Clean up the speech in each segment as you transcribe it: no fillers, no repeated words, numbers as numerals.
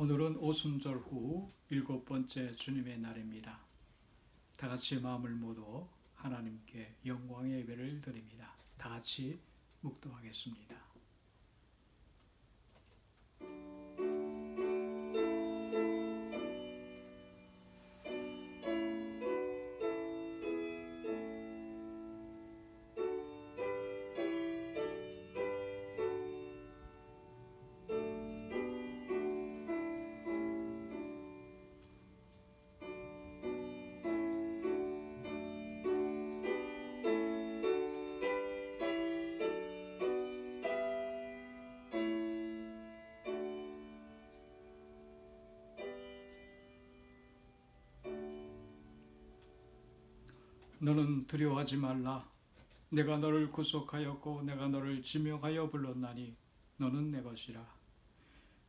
오늘은 오순절 후 7번째 주님의 날입니다. 다 같이 마음을 모두 하나님께 영광의 예배를 드립니다. 다 같이 묵도하겠습니다. 너는 두려워하지 말라. 내가 너를 구속하였고 내가 너를 지명하여 불렀나니 너는 내 것이라.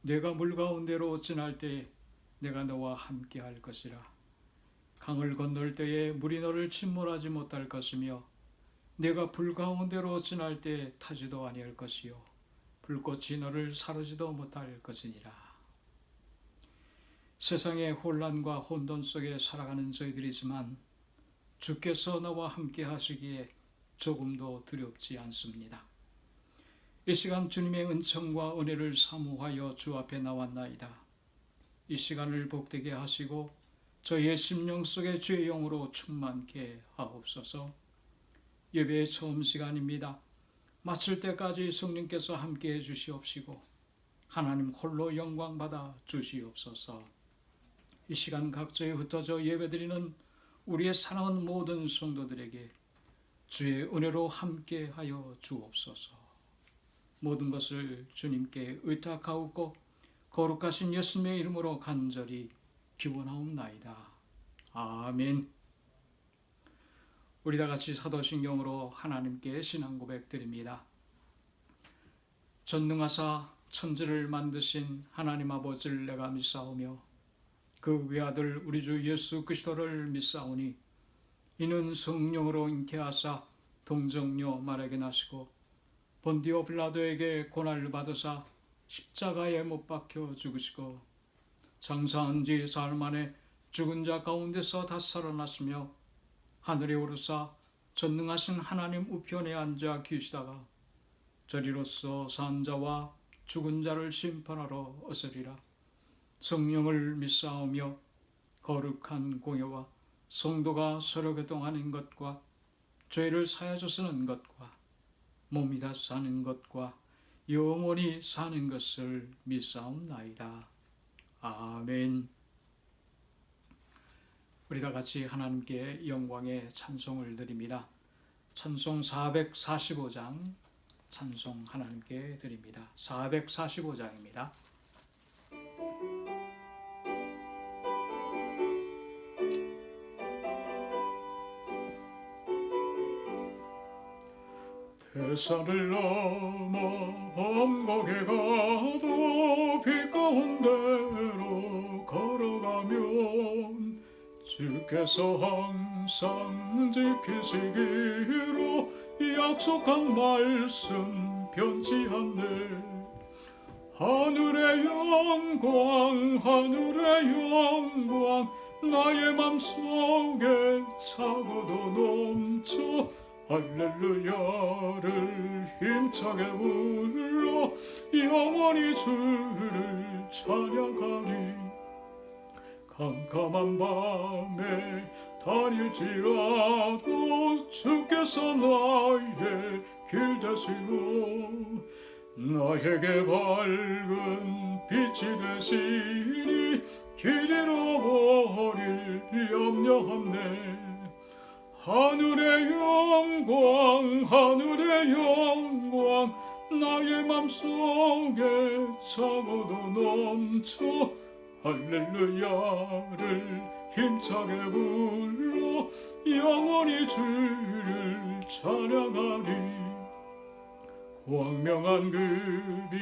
내가 물 가운데로 지날 때 내가 너와 함께 할 것이라. 강을 건널 때에 물이 너를 침몰하지 못할 것이며 내가 불 가운데로 지날 때 타지도 아니할 것이요 불꽃이 너를 사르지도 못할 것이니라. 세상의 혼란과 혼돈 속에 살아가는 저희들이지만 주께서 나와 함께 하시기에 조금도 두렵지 않습니다. 이 시간 주님의 은총과 은혜를 사모하여 주 앞에 나왔나이다. 이 시간을 복되게 하시고 저희의 심령 속에 주의 영으로 충만케 하옵소서. 예배의 처음 시간입니다. 마칠 때까지 성령께서 함께 해주시옵시고 하나님 홀로 영광 받아 주시옵소서. 이 시간 각자에 흩어져 예배드리는 우리의 사랑하는 모든 성도들에게 주의 은혜로 함께하여 주옵소서. 모든 것을 주님께 의탁하옵고 거룩하신 예수님의 이름으로 간절히 기원하옵나이다. 아멘. 우리 다 같이 사도신경으로 하나님께 신앙 고백 드립니다. 전능하사 천지를 만드신 하나님 아버지를 내가 믿사오며 그 외아들 우리 주 예수 그리스도를 믿사오니 이는 성령으로 잉태하사 동정녀 마리아에게 나시고 본디오 빌라도에게 고난을 받으사 십자가에 못 박혀 죽으시고 장사한 지 사흘 만에 죽은 자 가운데서 다시 살아났으며 하늘에 오르사 전능하신 하나님 우편에 앉아 계시다가 저리로서 산 자와 죽은 자를 심판하러 오시리라. 성령을 믿사오며 거룩한 공예와 성도가 서로 교통하는 것과 죄를 사하여 쓰는 것과 몸이 다 사는 것과 영원히 사는 것을 믿사옵나이다. 아멘. 우리 다 같이 하나님께 영광의 찬송을 드립니다. 찬송 445장 찬송 하나님께 드립니다. 445장입니다. 대산을 넘어 험곡에 가도 빛 가운데로 걸어가면 주께서 항상 지키시기로 약속한 말씀 변치 않네. 하늘의 영광 하늘의 영광 나의 맘속에 차고도 넘쳐 할렐루야를 힘차게 불러 영원히 주를 찬양하리. 캄캄한 밤에 다닐지라도 주께서 나의 길 되시고 나에게 밝은 빛이 되시니 길 잃어버릴 염려 없네. 하늘의 영광 하늘의 영광 나의 맘속에 차고도 넘쳐 할렐루야를 힘차게 불러 영원히 주를 찬양하리. 광명한 그 빛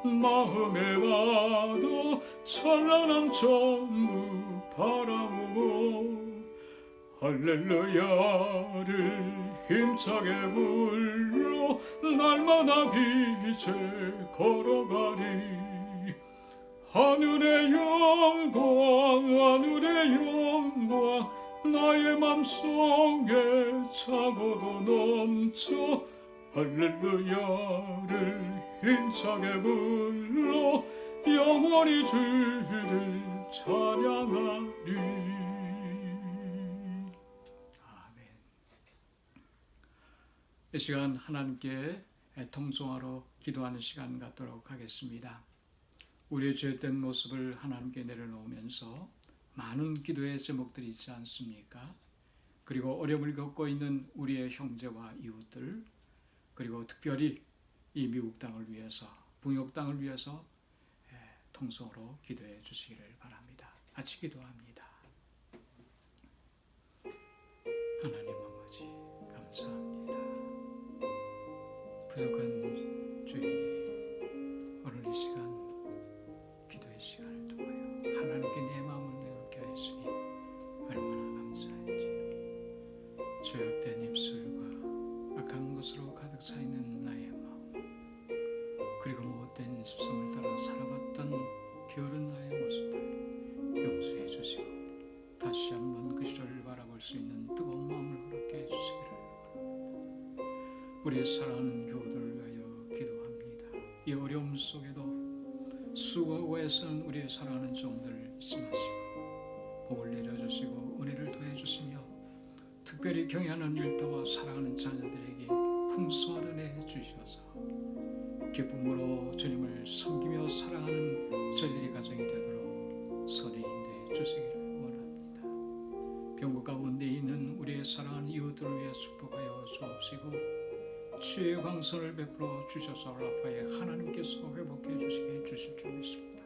마음에 받아 찬란한 전부 바라보고 할렐루야를 힘차게 불러 날마다 빛에 걸어가리. 하늘의 영광 하늘의 영광 나의 맘속에 차고도 넘쳐 할렐루야를 힘차게 불러 영원히 주를 찬양하리. 아멘. 이 시간 하나님께 통성하러 기도하는 시간 갖도록 하겠습니다. 우리의 죄된 모습을 하나님께 내려놓으면서 많은 기도의 제목들이 있지 않습니까? 그리고 어려움을 겪고 있는 우리의 형제와 이웃들, 그리고 특별히 이 미국 땅을 위해서, 북녘 땅을 위해서 통성으로 기도해 주시기를 바랍니다. 같이 기도합니다. 하나님 아버지 감사합니다. 부족한 주인이 오늘 이 시간 기도의 시간을 통하여 하나님께 내 마음을 내놓게 하였으니 얼마나 감사한지. 죄악된 입술과 악한 것으로 가득 차 있는 나의 마음, 그리고 못된 습성을 따라 살아왔던 게으른 나의 모습들 용서해 주시고 다시 한번 그 시절을 바라볼 수 있는 뜨거운 마음을 허락해 해주시기를 바랍니다. 우리의 사랑하는 교우들을 위하여 기도합니다. 이 어려움 속에도 수고하고 애쓰는 우리의 사랑하는 종들을 잊지 마시고 복을 내려주시고 은혜를 더해주시며 특별히 경외하는 일터와 사랑하는 자녀들에게 풍성한 은혜 주셔서 기쁨으로 주님을 섬기며 사랑하는 저희들의 가정이 되도록 선의 인도해 주시기를 원합니다. 병고 가운데 있는 우리의 사랑하는 이웃들을 위해 축복하여 주옵시고 치유의 광선을 베풀어 주셔서 라파에 하나님께서 회복해 주시게 주실 줄 믿습니다.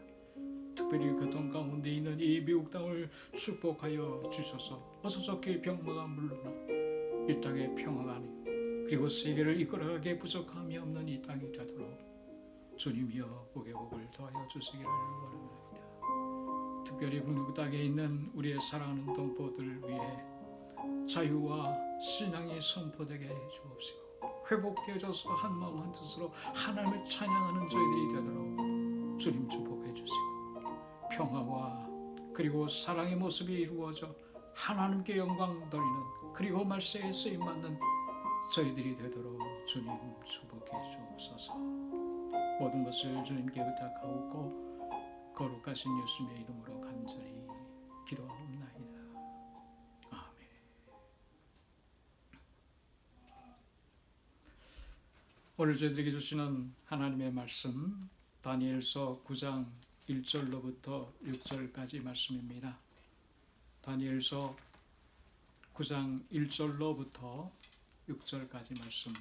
특별히 교통 가운데 있는 이 미국 땅을 축복하여 주셔서 어서서히 병마가 물러나 이 땅의 평화가 아니고 그리고 세계를 이끌어가게 부족함이 없는 이 땅이 되도록 주님이여 복의 복을 더하여 주시기를 원합니다. 특별히 북녘 땅에 있는 우리의 사랑하는 동포들 위해 자유와 신앙이 선포되게 해 주옵시고 회복되어져서 한마음 한뜻으로 하나님을 찬양하는 저희들이 되도록 주님 축복해 주시고 평화와 그리고 사랑의 모습이 이루어져 하나님께 영광 돌리는 그리고 말세에 쓰임받는 저희들이 되도록 주님 축복해 주옵소서. 모든 것을 주님께 의탁하옵고 거룩하신 예수님의 이름으로 간절히 기도하옵나이다. 아멘. 오늘 저희들에게 주시는 하나님의 말씀 다니엘서 9장 1절로부터 6절까지 말씀입니다. 다니엘서 9장 1절로부터 6절까지 말씀,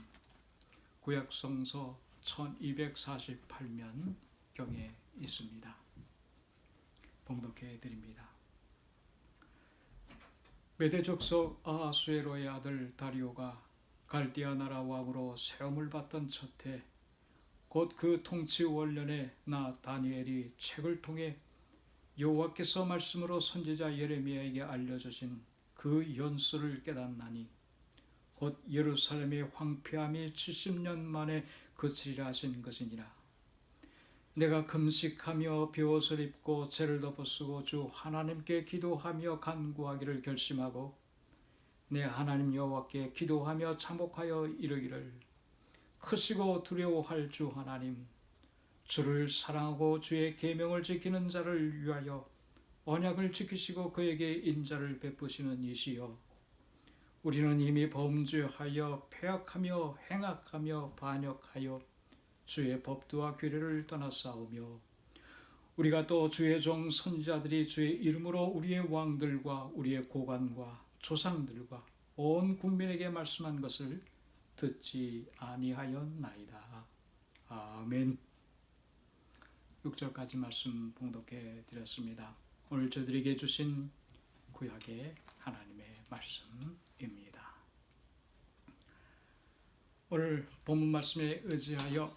구약성서 1248면 경에 있습니다. 봉독해 드립니다. 메대 족속 아하수에로의 아들 다리오가 갈디아 나라 왕으로 세움을 받던 첫해 곧 그 통치 원년에 나 다니엘이 책을 통해 여호와께서 말씀으로 선지자 예레미야에게 알려주신 그 연수를 깨닫나니 곧 예루살렘의 황폐함이 70년 만에 그치리라 하신 것이니라. 내가 금식하며 비옷을 입고 죄를 덮어쓰고 주 하나님께 기도하며 간구하기를 결심하고 내 하나님 여호와께 기도하며 참혹하여 이르기를 크시고 두려워할 주 하나님, 주를 사랑하고 주의 계명을 지키는 자를 위하여 언약을 지키시고 그에게 인자를 베푸시는 이시여, 우리는 이미 범죄하여 패악하며 행악하며 반역하여 주의 법도와 규례를 떠나싸우며 우리가 또 주의 종 선지자들이 주의 이름으로 우리의 왕들과 우리의 고관과 조상들과 온 국민에게 말씀한 것을 듣지 아니하였나이다. 아멘. 6절까지 말씀 봉독해 드렸습니다. 오늘 저들에게 주신 구약의 하나님의 말씀입니다. 오늘 본문 말씀에 의지하여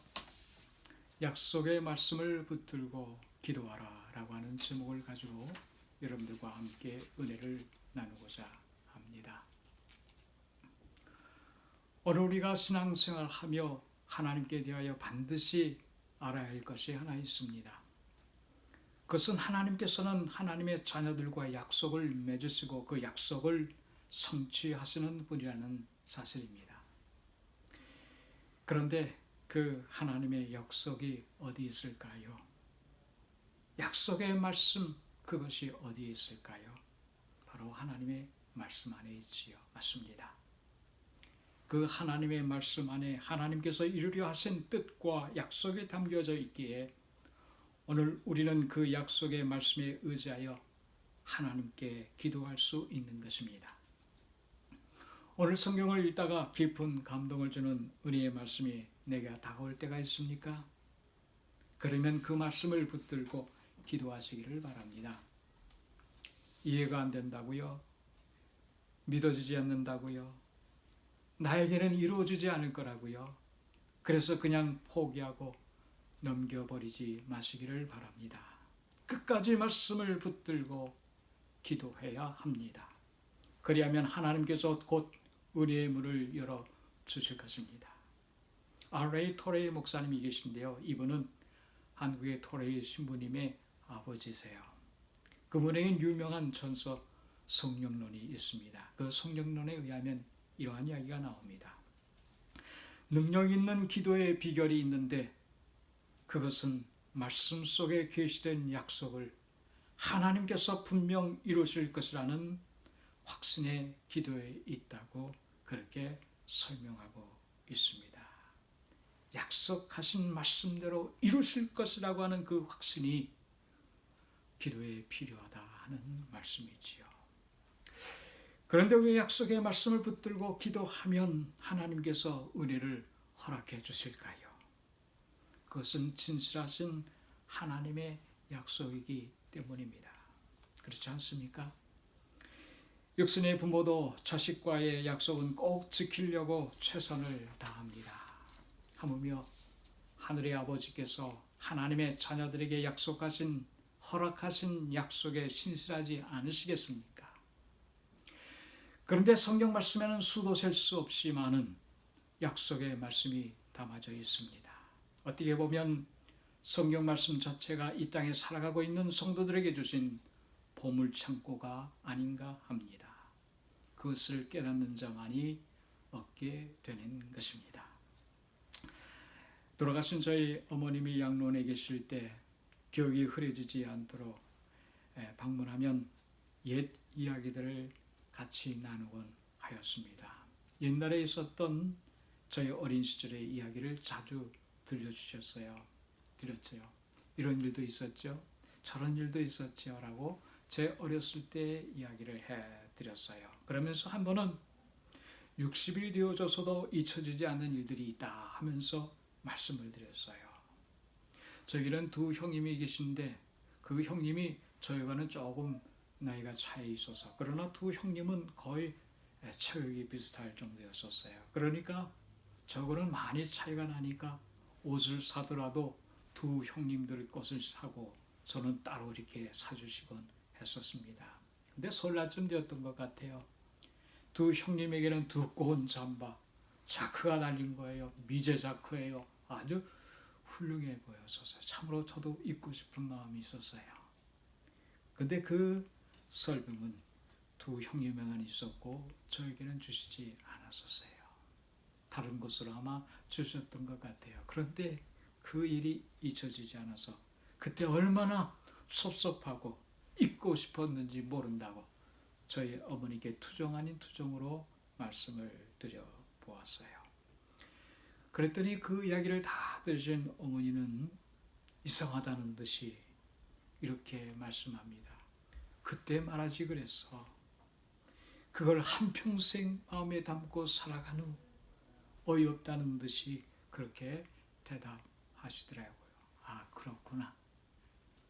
약속의 말씀을 붙들고 기도하라 라고 하는 제목을 가지고 여러분들과 함께 은혜를 나누고자 합니다. 오늘 우리가 신앙생활하며 하나님께 대하여 반드시 알아야 할 것이 하나 있습니다. 그것은 하나님께서는 하나님의 자녀들과 약속을 맺으시고 그 약속을 성취하시는 분이라는 사실입니다. 그런데 그 하나님의 약속이 어디 있을까요? 약속의 말씀, 그것이 어디에 있을까요? 바로 하나님의 말씀 안에 있지요. 맞습니다. 그 하나님의 말씀 안에 하나님께서 이루려 하신 뜻과 약속이 담겨져 있기에 오늘 우리는 그 약속의 말씀에 의지하여 하나님께 기도할 수 있는 것입니다. 오늘 성경을 읽다가 깊은 감동을 주는 은혜의 말씀이 내게 다가올 때가 있습니까? 그러면 그 말씀을 붙들고 기도하시기를 바랍니다. 이해가 안 된다고요? 믿어지지 않는다고요? 나에게는 이루어지지 않을 거라고요? 그래서 그냥 포기하고 넘겨버리지 마시기를 바랍니다. 끝까지 말씀을 붙들고 기도해야 합니다. 그리하면 하나님께서 곧 은혜의 문을 열어 주실 것입니다. R.A. 토레이 목사님이 계신데요. 이분은 한국의 토레이 신부님의 아버지세요. 그분에겐 유명한 전서 성령론이 있습니다. 그 성령론에 의하면 이러한 이야기가 나옵니다. 능력 있는 기도의 비결이 있는데 그것은 말씀 속에 계시된 약속을 하나님께서 분명 이루실 것이라는 확신의 기도에 있다고 그렇게 설명하고 있습니다. 약속하신 말씀대로 이루실 것이라고 하는 그 확신이 기도에 필요하다 하는 말씀이지요. 그런데 왜 약속의 말씀을 붙들고 기도하면 하나님께서 은혜를 허락해 주실까요? 그것은 진실하신 하나님의 약속이기 때문입니다. 그렇지 않습니까? 육신의 부모도 자식과의 약속은 꼭 지키려고 최선을 다합니다. 하물며 하늘의 아버지께서 하나님의 자녀들에게 약속하신 허락하신 약속에 신실하지 않으시겠습니까? 그런데 성경 말씀에는 수도 셀 수 없이 많은 약속의 말씀이 담아져 있습니다. 어떻게 보면 성경 말씀 자체가 이 땅에 살아가고 있는 성도들에게 주신 보물창고가 아닌가 합니다. 그것을 깨닫는 자만이 얻게 되는 것입니다. 돌아가신 저희 어머님이 양론에 계실 때 기억이 흐려지지 않도록 방문하면 옛 이야기들을 같이 나누곤 하였습니다. 옛날에 있었던 저희 어린 시절의 이야기를 자주 들려주셨어요. 들렸죠. 이런 일도 있었죠. 저런 일도 있었죠. 라고 제 어렸을 때 이야기를 해드렸어요. 그러면서 한 번은 60이 되어져서도 잊혀지지 않는 일들이 있다 하면서 말씀을 드렸어요. 저에게는 두 형님이 계신데 그 형님이 저희와는 조금 나이가 차이 있어서 그러나 두 형님은 거의 체격이 비슷할 정도였었어요. 그러니까 저거는 많이 차이가 나니까 옷을 사더라도 두 형님들 것을 사고 저는 따로 이렇게 사주시곤 했었습니다. 근데 설날쯤 되었던 것 같아요. 두 형님에게는 두꺼운 잠바, 자크가 달린 거예요. 미제 자크예요. 아주 훌륭해 보였었어요. 참으로 저도 입고 싶은 마음이 있었어요. 근데 그 설명은 두 형님에만 있었고 저에게는 주시지 않았었어요. 다른 곳으로 아마 주셨던 것 같아요. 그런데 그 일이 잊혀지지 않아서 그때 얼마나 섭섭하고 잊고 싶었는지 모른다고 저희 어머니께 투정 아닌 투정으로 말씀을 드려보았어요. 그랬더니 그 이야기를 다 들으신 어머니는 이상하다는 듯이 이렇게 말씀합니다. 그때 말하지 그랬어. 그걸 한평생 마음에 담고 살아간 후 어이없다는 듯이 그렇게 대답하시더라고요. 아, 그렇구나.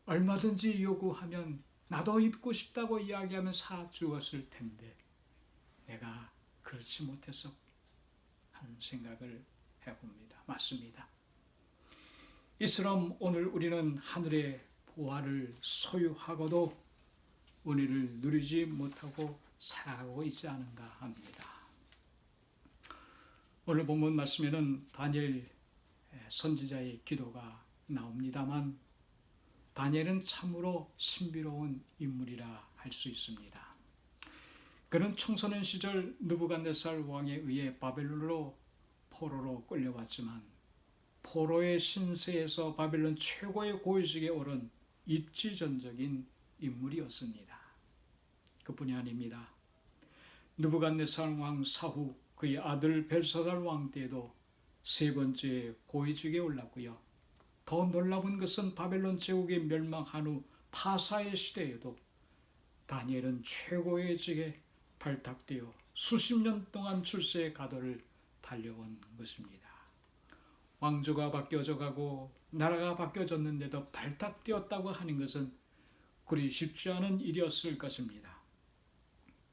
얼마든지 요구하면 나도 입고 싶다고 이야기하면 사주었을 텐데 내가 그렇지 못해서 하는 생각을 해봅니다. 맞습니다. 이처럼 오늘 우리는 하늘의 보화를 소유하고도 은혜를 누리지 못하고 살아가고 있지 않은가 합니다. 오늘 본문 말씀에는 다니엘 선지자의 기도가 나옵니다만 다니엘은 참으로 신비로운 인물이라 할 수 있습니다. 그는 청소년 시절 느부갓네살 왕에 의해 바벨론으로 포로로 끌려왔지만 포로의 신세에서 바벨론 최고의 고위직에 오른 입지전적인 인물이었습니다. 그뿐이 아닙니다. 느부갓네살 왕 사후 그의 아들 벨사살 왕 때에도 세 번째 고위직에 올랐고요. 더 놀라운 것은 바벨론 제국이 멸망한 후 파사의 시대에도 다니엘은 최고의 직에 발탁되어 수십 년 동안 출세의 가도를 달려온 것입니다. 왕조가 바뀌어져 가고 나라가 바뀌어졌는데도 발탁되었다고 하는 것은 그리 쉽지 않은 일이었을 것입니다.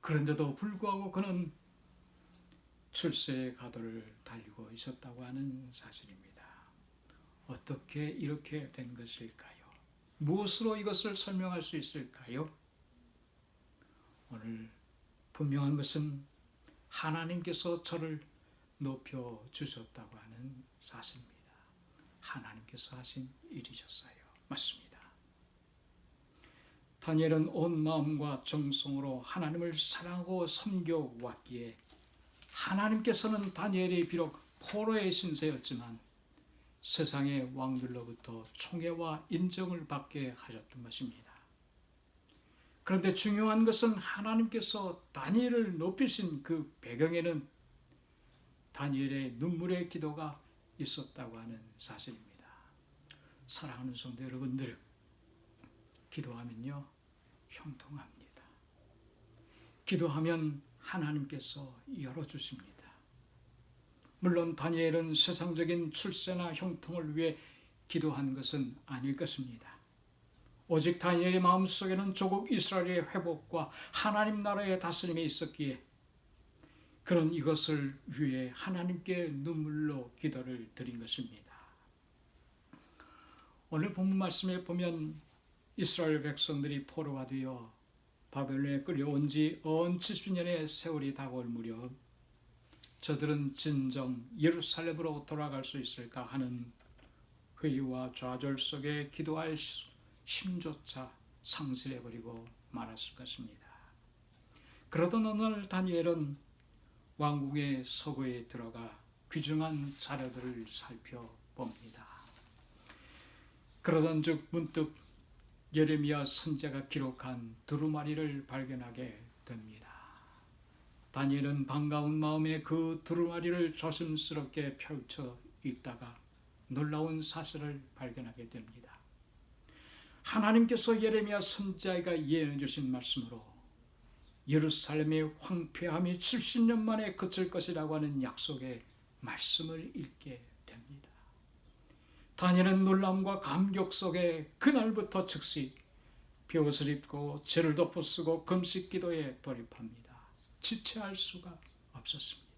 그런데도 불구하고 그는 출세의 가도를 달리고 있었다고 하는 사실입니다. 어떻게 이렇게 된 것일까요? 무엇으로 이것을 설명할 수 있을까요? 오늘 분명한 것은 하나님께서 저를 높여주셨다고 하는 사실입니다. 하나님께서 하신 일이셨어요. 맞습니다. 다니엘은 온 마음과 정성으로 하나님을 사랑하고 섬겨왔기에 하나님께서는 다니엘이 비록 포로의 신세였지만 세상의 왕들로부터 총애와 인정을 받게 하셨던 것입니다. 그런데 중요한 것은 하나님께서 다니엘을 높이신 그 배경에는 다니엘의 눈물의 기도가 있었다고 하는 사실입니다. 사랑하는 성도 여러분들, 기도하면요 형통합니다. 기도하면 하나님께서 열어주십니다. 물론 다니엘은 세상적인 출세나 형통을 위해 기도한 것은 아닐 것입니다. 오직 다니엘의 마음속에는 조국 이스라엘의 회복과 하나님 나라의 다스림이 있었기에 그는 이것을 위해 하나님께 눈물로 기도를 드린 것입니다. 오늘 본문 말씀에 보면 이스라엘 백성들이 포로가 되어 바벨론에 끌려온 지 언 70년의 세월이 다가올 무렵 저들은 진정 예루살렘으로 돌아갈 수 있을까 하는 회의와 좌절 속에 기도할 힘조차 상실해버리고 말았을 것입니다. 그러던 어느 날 다니엘은 왕궁의 서고에 들어가 귀중한 자료들을 살펴봅니다. 그러던 즉 문득 예레미야 선지자가 기록한 두루마리를 발견하게 됩니다. 다니엘은 반가운 마음에 그 두루마리를 조심스럽게 펼쳐 읽다가 놀라운 사실을 발견하게 됩니다. 하나님께서 예레미야 선지자에게 예언해 주신 말씀으로 예루살렘의 황폐함이 70년 만에 그칠 것이라고 하는 약속의 말씀을 읽게 됩니다. 다니엘은 놀람과 감격 속에 그날부터 즉시 베옷을 입고 죄를 덮어쓰고 금식 기도에 돌입합니다. 지체할 수가 없었습니다.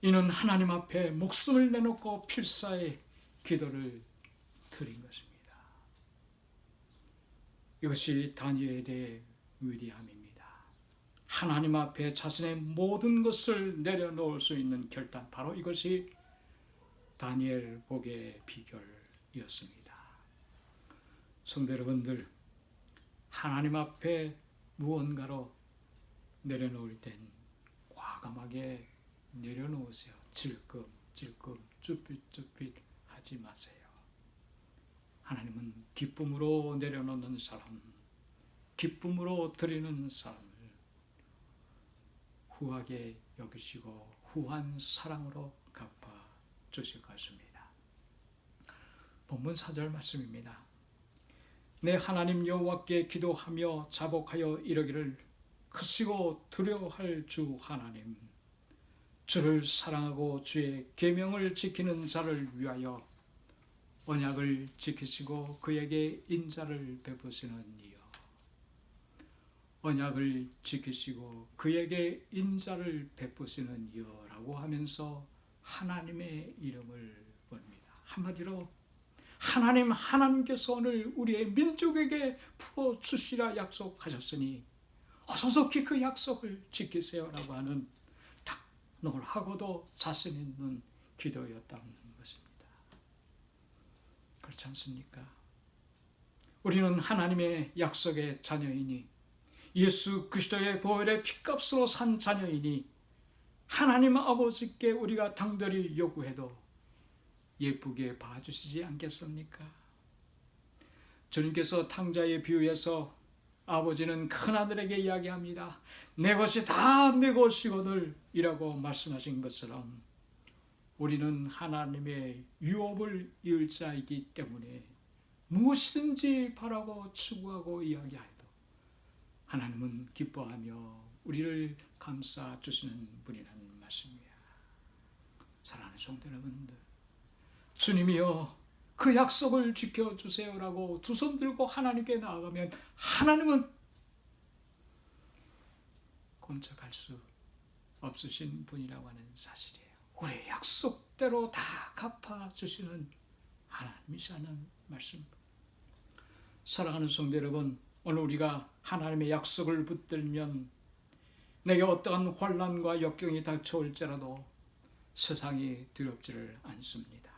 이는 하나님 앞에 목숨을 내놓고 필사의 기도를 드린 것입니다. 이것이 다니엘의 위대함입니다. 하나님 앞에 자신의 모든 것을 내려놓을 수 있는 결단, 바로 이것이 다니엘 복의 비결이었습니다. 성도 여러분들, 하나님 앞에 무언가로 내려놓을 땐 과감하게 내려놓으세요. 질끔 쭈삣쭈삣 하지 마세요. 하나님은 기쁨으로 내려놓는 사람, 기쁨으로 드리는 사람을 후하게 여기시고 후한 사랑으로 갚아 주실 것입니다. 본문 4절 말씀입니다. 내 하나님 여호와께 기도하며 자복하여 이르기를 크시고 두려워할 주 하나님, 주를 사랑하고 주의 계명을 지키는 자를 위하여 언약을 지키시고 그에게 인자를 베푸시는 이여. 언약을 지키시고 그에게 인자를 베푸시는 이여라고 하면서 하나님의 이름을 봅니다. 한마디로 하나님께서 오늘 우리의 민족에게 풀어주시라 약속하셨으니 어서속히 그 약속을 지키세요라고 하는 딱 놀하고도 자신 있는 기도였다는 것입니다. 그렇지 않습니까? 우리는 하나님의 약속의 자녀이니 예수 그리스도의 보혈의 피값으로 산 자녀이니 하나님 아버지께 우리가 당돌이 요구해도 예쁘게 봐주시지 않겠습니까? 주님께서 탕자의 비유에서 아버지는 큰아들에게 이야기합니다. 내 것이 다 내 것이거늘 이라고 말씀하신 것처럼 우리는 하나님의 유업을 이을 자이기 때문에 무엇이든지 바라고 추구하고 이야기하여도 하나님은 기뻐하며 우리를 감싸 주시는 분이라는 말씀입니다. 사랑하는 성도 여러분들, 주님이여 그 약속을 지켜주세요라고 두 손 들고 하나님께 나아가면 하나님은 꼼짝할 수 없으신 분이라고 하는 사실이에요. 우리의 약속대로 다 갚아주시는 하나님이시라는 말씀. 사랑하는 성도 여러분, 오늘 우리가 하나님의 약속을 붙들면 내게 어떠한 환난과 역경이 닥쳐올지라도 세상이 두렵지를 않습니다.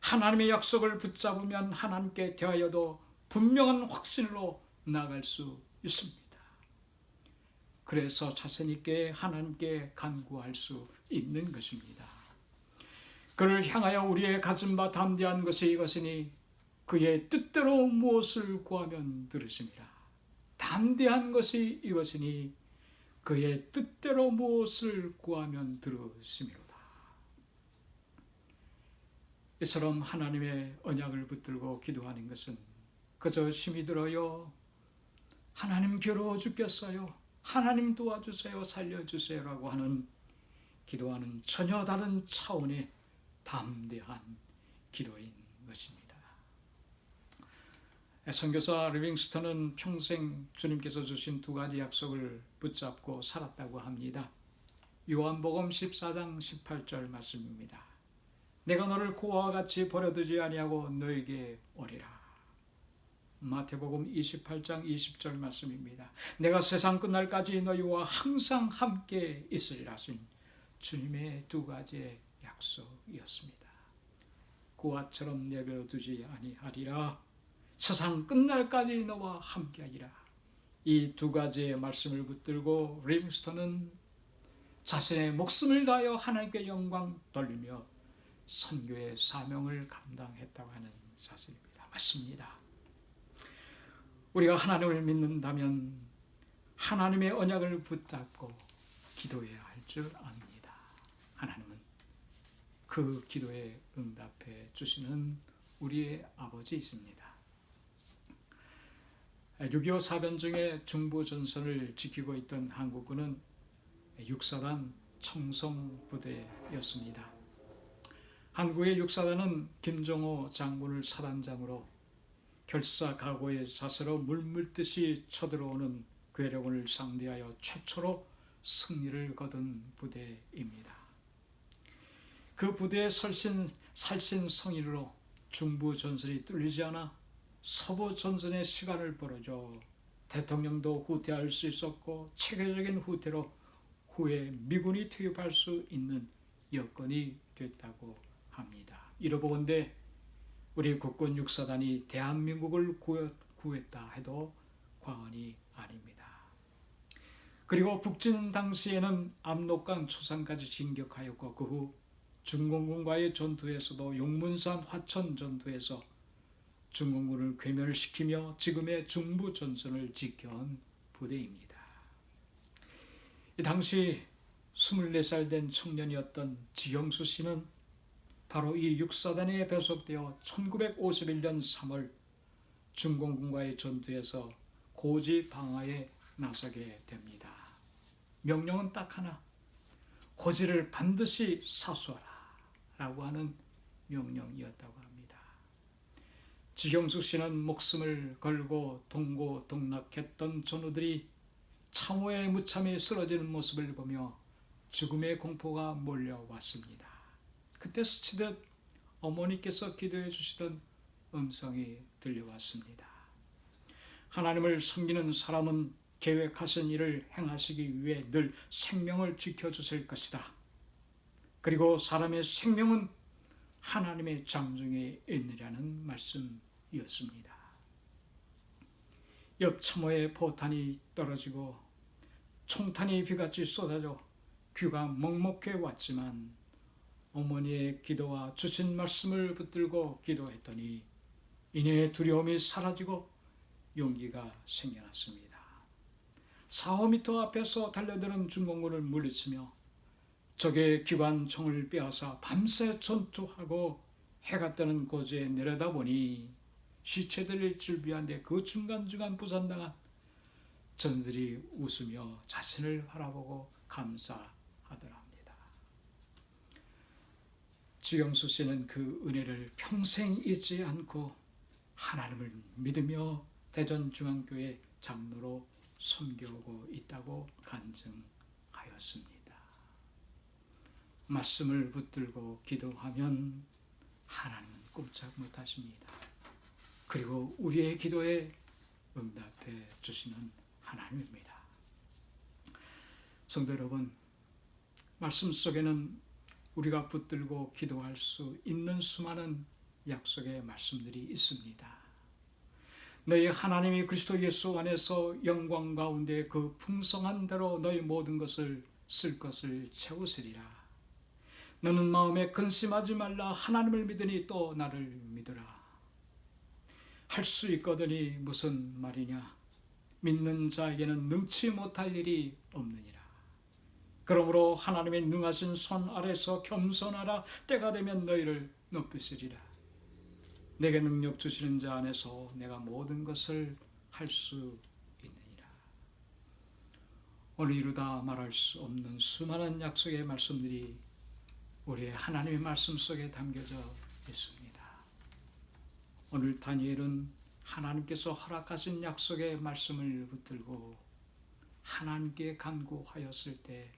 하나님의 약속을 붙잡으면 하나님께 대하여도 분명한 확신으로 나아갈 수 있습니다. 그래서 자신 있게 하나님께 간구할 수 있는 것입니다. 그를 향하여 우리의 가진 바 담대한 것이 이것이니 그의 뜻대로 무엇을 구하면 들으심이라. 담대한 것이 이것이니 그의 뜻대로 무엇을 구하면 들으심이로다. 이처럼 하나님의 언약을 붙들고 기도하는 것은 그저 심히 들어요, 하나님 괴로워 죽겠어요, 하나님 도와주세요, 살려주세요라고 하는 기도하는 전혀 다른 차원의 담대한 기도인 것입니다. 선교사 리빙스턴은 평생 주님께서 주신 두 가지 약속을 붙잡고 살았다고 합니다. 요한복음 14장 18절 말씀입니다. 내가 너를 고아와 같이 버려두지 아니하고 너에게 오리라. 마태복음 28장 20절 말씀입니다. 내가 세상 끝날까지 너희와 항상 함께 있으리라 하신 주님의 두 가지의 약속이었습니다. 고아처럼 내버려두지 아니하리라. 세상 끝날까지 너와 함께하리라. 이 두 가지의 말씀을 붙들고 리빙스턴은 자신의 목숨을 다하여 하나님께 영광 돌리며 선교의 사명을 감당했다고 하는 사실입니다. 맞습니다. 우리가 하나님을 믿는다면 하나님의 언약을 붙잡고 기도해야 할 줄 압니다. 하나님은 그 기도에 응답해 주시는 우리의 아버지이십니다. 6.25 사변 중에 중부전선을 지키고 있던 한국군은 육사단 청송부대였습니다. 한국의 육사단은 김정호 장군을 사단장으로 결사각오의 자세로 물밀듯이 쳐들어오는 괴뢰군을 상대하여 최초로 승리를 거둔 부대입니다. 그 부대의 살신성인으로 중부전선이 뚫리지 않아 서부전선의 시간을 벌어줘 대통령도 후퇴할 수 있었고 체계적인 후퇴로 후에 미군이 투입할 수 있는 여건이 됐다고 합니다. 이러보건대 우리 국군 육사단이 대한민국을 구했다 해도 과언이 아닙니다. 그리고 북진 당시에는 압록강 초산까지 진격하였고 그 후 중공군과의 전투에서도 용문산 화천 전투에서 중공군을 괴멸시키며 지금의 중부전선을 지켜온 부대입니다. 이 당시 24살 된 청년이었던 지영수 씨는 바로 이 육사단에 배속되어 1951년 3월 중공군과의 전투에서 고지 방어에 나서게 됩니다. 명령은 딱 하나, 고지를 반드시 사수하라 라고 하는 명령이었다고 합니다. 지경수 씨는 목숨을 걸고 동고동락했던 전우들이 참호에 무참히 쓰러지는 모습을 보며 죽음의 공포가 몰려왔습니다. 그때 스치듯 어머니께서 기도해 주시던 음성이 들려왔습니다. 하나님을 섬기는 사람은 계획하신 일을 행하시기 위해 늘 생명을 지켜주실 것이다. 그리고 사람의 생명은 하나님의 장중에 있느냐는 말씀이었습니다. 옆 참호에 포탄이 떨어지고 총탄이 비같이 쏟아져 귀가 먹먹해 왔지만 어머니의 기도와 주신 말씀을 붙들고 기도했더니 이내 두려움이 사라지고 용기가 생겨났습니다. 4~5m 앞에서 달려드는 중공군을 물리치며 적의 기관총을 빼앗아 밤새 전투하고 해가 뜨는 고지에 내려다보니 시체들을 준비한데 그 중간중간 부산당한 전들이 웃으며 자신을 바라보고 감사하더랍니다. 주영수 씨는 그 은혜를 평생 잊지 않고 하나님을 믿으며 대전중앙교회 장로로 섬겨오고 있다고 간증하였습니다. 말씀을 붙들고 기도하면 하나님은 꼼짝 못하십니다. 그리고 우리의 기도에 응답해 주시는 하나님입니다. 성도 여러분, 말씀 속에는 우리가 붙들고 기도할 수 있는 수많은 약속의 말씀들이 있습니다. 너희 하나님이 그리스도 예수 안에서 영광 가운데 그 풍성한 대로 너희 모든 것을 쓸 것을 채우시리라. 너는 마음에 근심하지 말라. 하나님을 믿으니 또 나를 믿으라. 할 수 있거든이 무슨 말이냐. 믿는 자에게는 능치 못할 일이 없느니라. 그러므로 하나님의 능하신 손 아래서 겸손하라. 때가 되면 너희를 높이시리라. 내게 능력 주시는 자 안에서 내가 모든 것을 할 수 있느니라. 오늘 이루다 말할 수 없는 수많은 약속의 말씀들이 우리의 하나님의 말씀 속에 담겨져 있습니다. 오늘 다니엘은 하나님께서 허락하신 약속의 말씀을 붙들고 하나님께 간구하였을 때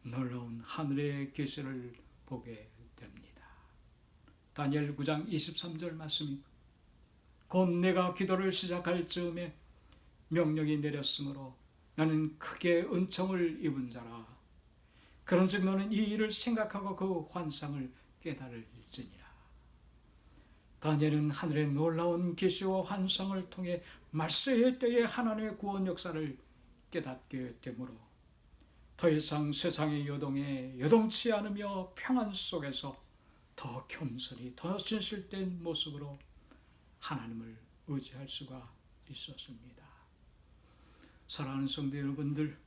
놀라운 하늘의 계시를 보게 됩니다. 다니엘 9장 23절 말씀입니다. 곧 내가 기도를 시작할 즈음에 명령이 내렸으므로 나는 크게 은총을 입은 자라. 그런즉 너는 이 일을 생각하고 그 환상을 깨달을지니라. 다니엘은 하늘의 놀라운 계시와 환상을 통해 말세의 때의 하나님의 구원 역사를 깨닫게 되므로 더 이상 세상의 요동에 요동치 않으며 평안 속에서 더 겸손히 더 진실된 모습으로 하나님을 의지할 수가 있었습니다. 사랑하는 성도 여러분들,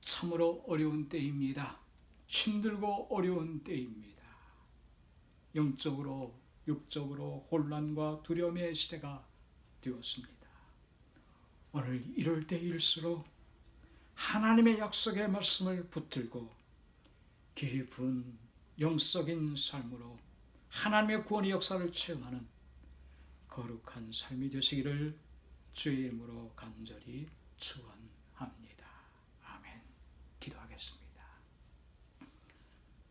참으로 어려운 때입니다. 힘들고 어려운 때입니다. 영적으로 육적으로 혼란과 두려움의 시대가 되었습니다. 오늘 이럴 때일수록 하나님의 약속의 말씀을 붙들고 깊은 영적인 삶으로 하나님의 구원의 역사를 체험하는 거룩한 삶이 되시기를 주의 이름으로 간절히 축원합니다. 아멘. 기도하겠습니다.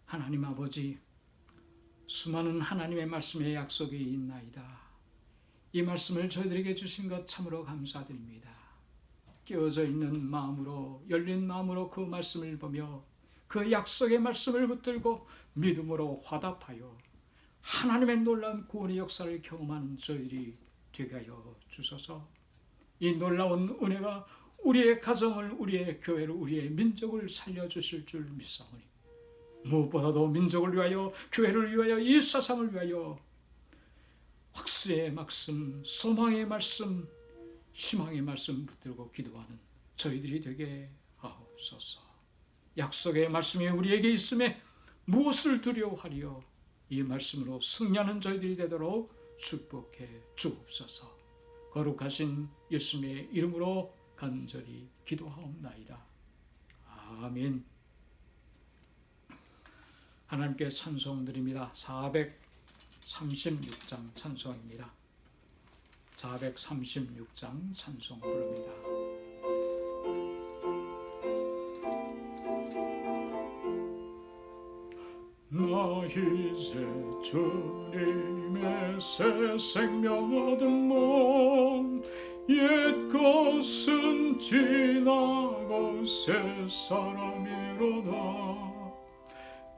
하나님 아버지, 수많은 하나님의 말씀의 약속이 있나이다. 이 말씀을 저희들에게 주신 것 참으로 감사드립니다. 깨어져 있는 마음으로, 열린 마음으로 그 말씀을 보며 그 약속의 말씀을 붙들고 믿음으로 화답하여 하나님의 놀라운 구원의 역사를 경험하는 저희들이 되게 하여 주소서. 이 놀라운 은혜가 우리의 가정을, 우리의 교회를, 우리의 민족을 살려주실 줄 믿사오니 무엇보다도 민족을 위하여, 교회를 위하여, 이 세상을 위하여 확수의 말씀, 소망의 말씀, 희망의 말씀 붙들고 기도하는 저희들이 되게 하옵소서. 약속의 말씀이 우리에게 있음에 무엇을 두려워하리요. 이 말씀으로 승리하는 저희들이 되도록 축복해 주옵소서. 거룩하신 예수님의 이름으로 간절히 기도하옵나이다. 아멘. 하나님께 찬송 드립니다. 436장 찬송입니다. 436장 찬송 부릅니다. 나 이제 주님의 새 생명 얻은 몸, 옛 것은 지나고 새 사람이로다.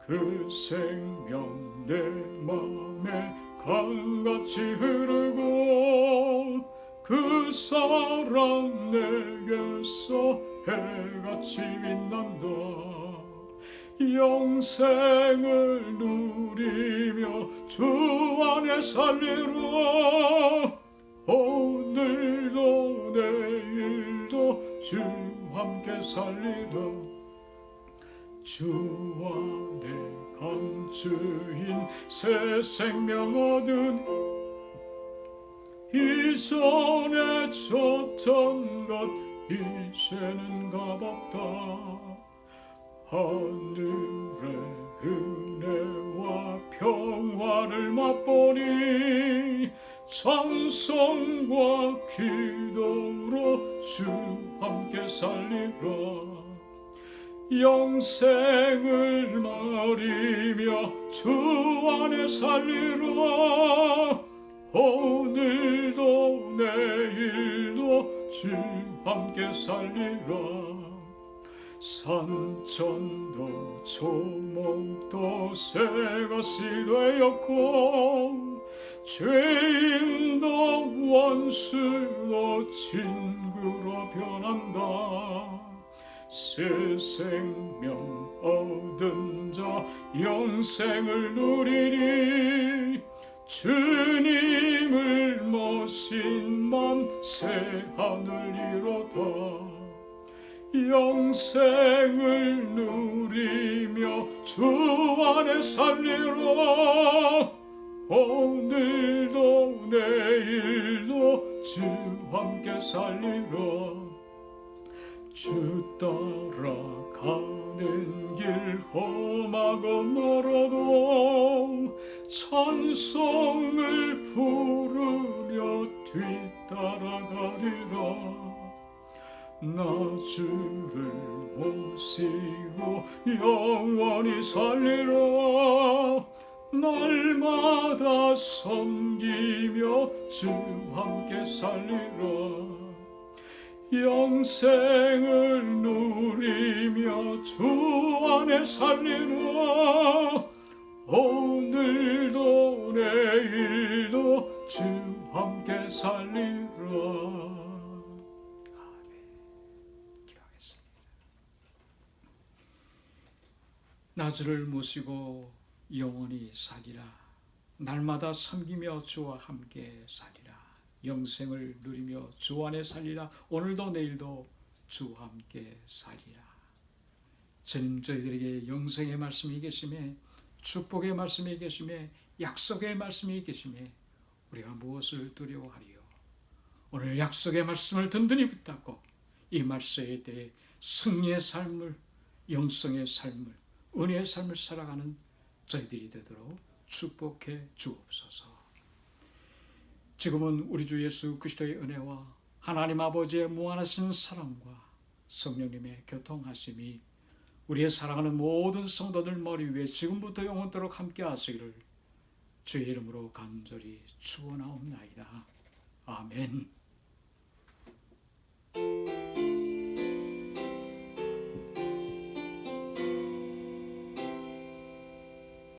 그 생명 내 맘에 강같이 흐르고 그 사랑 내게서 해같이 빛난다. 영생을 누리며 주 안에 살리라. 오늘도 내일도 주 함께 살리라. 주 안에 감추인 새 생명 얻은 이전에 줬던 것 이제는 값없다. 하늘의 은혜와 평화를 맛보니 찬송과 기도로 주 함께 살리라. 영생을 말이며 주 안에 살리라. 오늘도 내일도 주 함께 살리라. 산천도 초목도 새것이 되었고 죄인도 원수도 친구로 변한다. 새 생명 얻은 자 영생을 누리니 주님을 모신 맘 새 하늘 이로다. 영생을 누리며 주 안에 살리라. 오늘도 내일도 주 함께 살리라. 주 따라가는 길 험하고 멀어도 찬송을 부르며 뒤따라가리라. 나 주를 모시고 영원히 살리라. 날마다 섬기며 주 함께 살리라. 영생을 누리며 주 안에 살리라. 오늘도 내일도 주 함께 살리라. 나 주를 모시고 영원히 살리라. 날마다 섬기며 주와 함께 살리라. 영생을 누리며 주 안에 살리라. 오늘도 내일도 주와 함께 살리라. 주님, 저희들에게 영생의 말씀이 계심에 축복의 말씀이 계심에 약속의 말씀이 계심에 우리가 무엇을 두려워하리요. 오늘 약속의 말씀을 든든히 붙잡고 이 말씀에 대해 승리의 삶을, 영성의 삶을, 은혜의 삶을 살아가는 저희들이 되도록 축복해 주옵소서. 지금은 우리 주 예수 그리스도의 은혜와 하나님 아버지의 무한하신 사랑과 성령님의 교통하심이 우리의 사랑하는 모든 성도들 머리 위에 지금부터 영원토록 함께 하시기를 주의 이름으로 간절히 축원하옵나이다. 아멘.